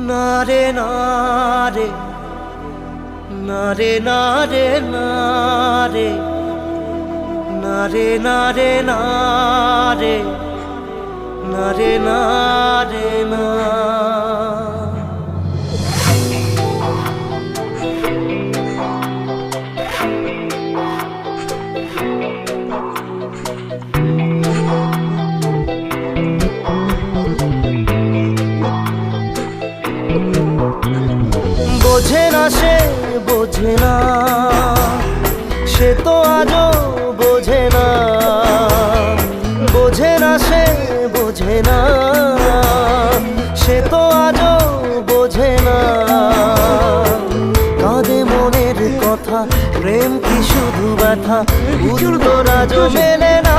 না রে না রে, না রে না রে, না রে, না রে না রে, না রে, না রে না রে না। বোঝে না সে, বোঝে না সে, তো আজও বোঝে না। বোঝে না সে, বোঝে না সে, তো আজও বোঝে না। কাঁদে মনের কথা, প্রেম কি শুধু ব্যথা, উত্তর আজও মেলে না।